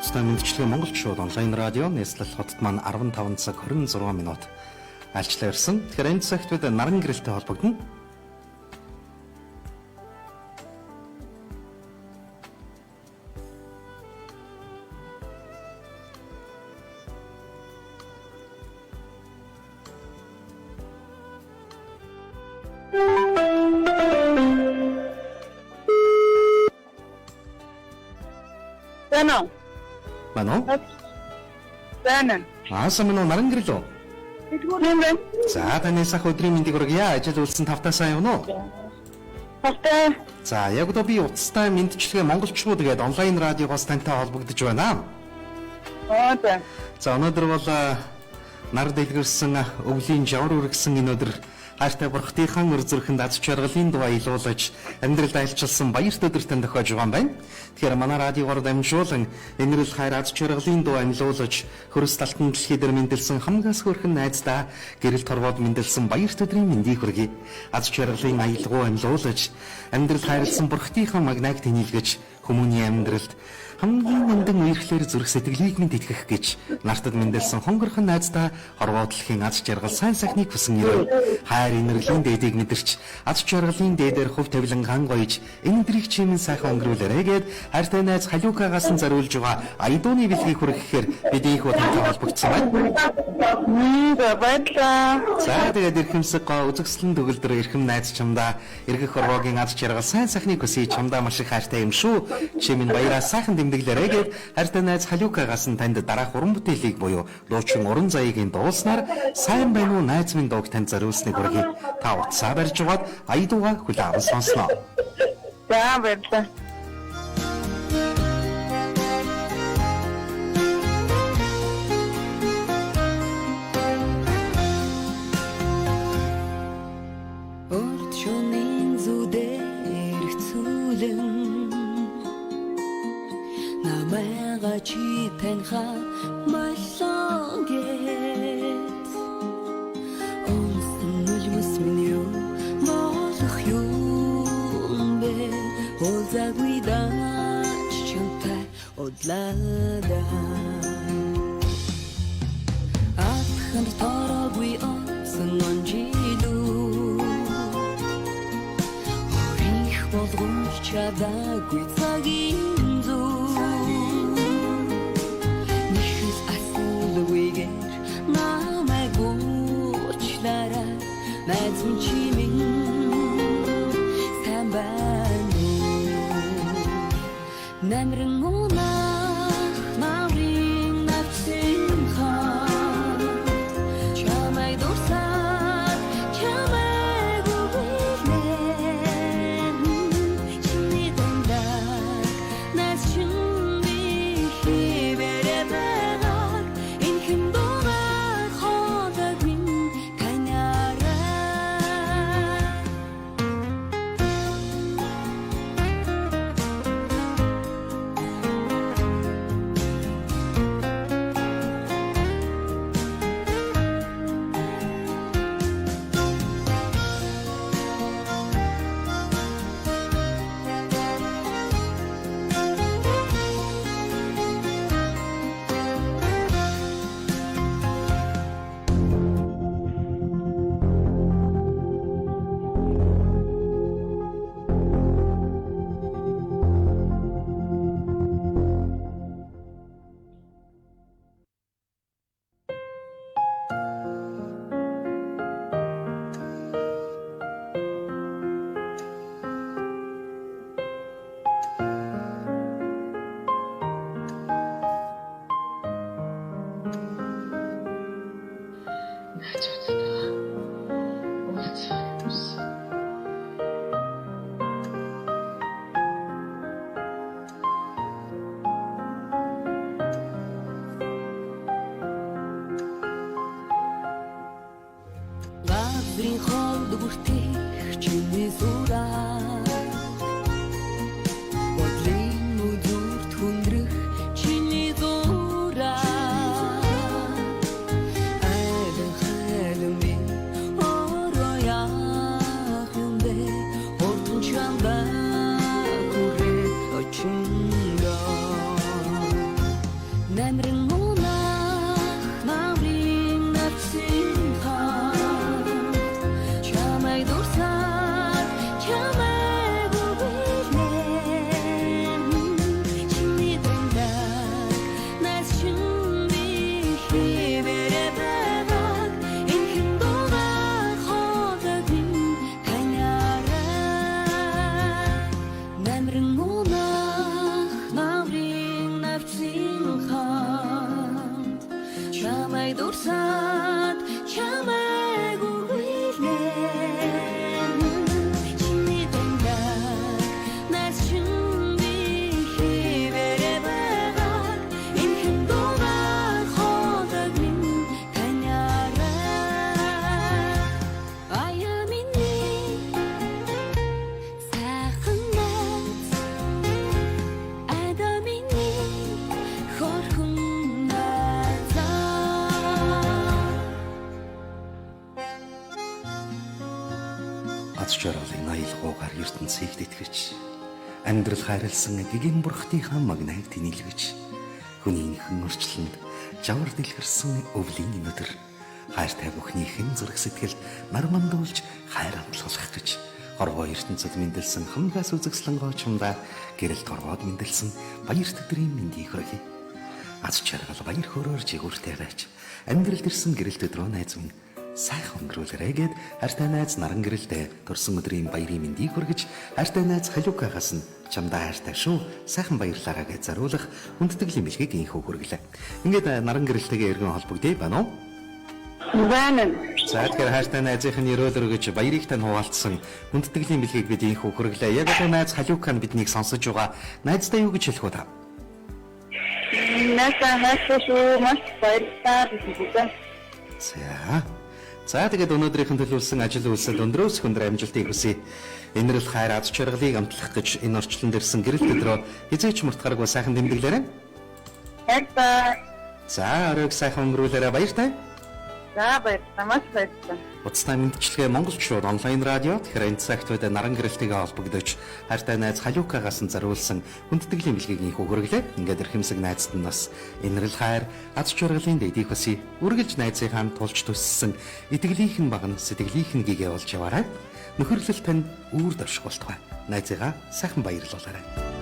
Цэцтэй мэдчилгээ монголчууд онлайн радио Нэслэл хотод маань 15 цаг 26 минут альчлаа ирсэн. Тэгэхээр энэ цагт бид наран гэрэлтэй холбогдно. Мано? Байна. Аасаа наран гэрэл үү? Тэгвэл байна. За таны сах өдрийн мэндийг хүргье. Ажил үйлсэн тавтаа сайн юу? Тавтаа. За яг одоо би утастай мэдчилгээ монголчууд гээд онлайн радиогоос тантай холбогдож байна. За. За өнөөдөр бол нар дэлгэрсэн өвлийн жавар үргэсэн энэ өдөр хайртай бурхтынхан өр зүрхэнд аз жаргалын дуу илуулж амьдралд айлчилсан баярт өдөр тань тохиож байгаа юм байна. Тэгэхээр манай радиогоор дамжуулан энэрл хайр аз жаргалын дуу амьлуулж хөрс талтан дэлхий дээр мэндэлсэн хамгаас хөрхөн найздаа гэрэл торвоод мэндэлсэн баярт өдрийн мэндийг хүргэе. Аз жаргалын аялгау амьлуулж амьдрал хайрлсан бурхтынхан магнайг тэнилгэж хүмүүний амьдралд хамгийн нандин үерхлээр зүрх сэтгэлийг минь тэтгэх гэж нартад мэндэлсэн хонгорхон найздаа хорвоодлохын аз жаргал сайн сайхныг хүсэн ирэв. Хайр инэрлийн дээдийг мэдэрч аз жаргалын дээдээр хөв тавилан хан гоёж энэ өдрийг чимэн сайхан өнгөрүүлээрэй гэд хайртай найз халиукагаас нь зориулж байгаа айдууны бэлгийг хүргэхээр бид их удаатай холбогдсон байна. Баярлалаа. За тэгээд эрхэмсэг гоо үзэгслэн төгөлдөр эрхэм найз чамдаа эргэх хорвоогийн аз жаргал сайн сайхныг хүсье, чамдаа маш их хайртай юм шүү. Чимэн баяраа сайхан тэмдэглээрэй гэд хайртай найз халиукагаас нь танд дараах уран бүтээлийг буюу дуучин уран заяагийн дуулснаар сайн байна уу найз минь дууг танд зориулсныг хүргэе. Та утсаа барьж аваад айдууга хүлээн сонсноо. За баярлалаа. Чи таньха маллагэт онсон үлмэс минь юу болох юм бэ озаггүй даач чамтай одлада атхан тараггүй онсон онжилүү орих болгоч чадаагүй цагийн зүү найз минь чимэн сайн байна уу намрын унах намрын навсын хан чамай дурсаад чамай гүйлнэн чиний дандаа найз чинь би хибэрэ байгаа энэ хэм дуугаар ходог минь Газрын хоолд бүртгэх чиний зураг бодлын үзүүрт хүндрэх чиний зураг айлын хайлын би орояах юм бэ хурдан чамдаа хүрээ очиндоо намрын унах намрын навсын хаа чамай дурсаад чамай гүйлэн чиний дэндаа нас чин би хивэрэ байгааг энэ хэн дуугаар ходог таньяраа намрын унах намрын навсын хаа чамай дурсаад чамай гүйлэн чиний дэндаа нас чин би хивэрэ байгааг энэ хэн дуугаар ходог таньяраа аяа миний сайхан найз адаа миний хорхон Аз жаргалын аялгаугаар ертөнцийг тэтгэж амьдрал хайрлсан гэгэн бурхтынхаа магнайг тэнэлгэж хүний нөхөн өрчлөнд жавар дэлгэрсэн өвлийн өнөдөр хайртай бүхнийхэн зүрх сэтгэл нармандуулж хайр амтлуулах гэж хорвоо ертөнцид мэндэлсэн хамгаас үзэгслэн гоочмда гэрэл торвоод мэндэлсэн баяр төдрийн мэндийг хүргэе. Аз жаргал баяр хөөрөөр жигүүртэй байж амьдралд ирсэн гэрэл төдрөө найз минь сайхан өнгөрүүлээрэй гэд хайртай найз наран гэрэлдээ төрсөн өдрийн баярын мэндийг хүргэж хайртай найз халюкагаас нь чамдаа хайртай шүү сайхан баярлаарай гэж заруулах хүндтгэлийн бэлгийг инхүү хүргэлээ. Ингээд наран гэрэлтэйгээ эргэн холбогдъё байна уу? Байна. За тэгэхээр хайртай найзынхын өрөөл өргөж баярыг тань хуваалцсан хүндтгэлийн бэлгийг бид инхүү хүргэлээ. Яг одоо найз халюкан биднийг сонсож байгаа. Найздаа юу гэж хэлэх вэ та? Наса хасуу маш баярлалаа. За тэгээд өнөөдрийнхэн төлөвлөсөн ажил үйлсэд өндрөөс хүндрэ амжилтыг хүсье. Энэрл хайр аз жаргалыг амтлах гэж энэ орчлонд ирсэн гэрэл төдрөө хизээч мартахааргүй сайхан тэмдэглээрэй. Баярлалаа. За оройг сайхан өнгөрүүлээрэй баяртай. За баярлалаа. Маш баярлалаа. Уцтай мэдчилгээ Монголчууд онлайн радио тэгэхээр энэ цагт бид наран гэрэлтэйгээ холбогдож хайртай найз халюкагаас нь заруулсан хүндтгэлийн бэлгийг инхүү хүргэлээ. Ингээд эрхэмсэг найзд нь бас энэрл хайр аз жаргалын дэдийг хүсье. Үргэлж найзынхаа тулж төссөн итгэлийнхэн багн сэтгэлийнхэн гэгээ болж яваарай. Нөхөрлөл тань үүр дашгуултгай. Найзыгаа сайхан баярлуулаарай.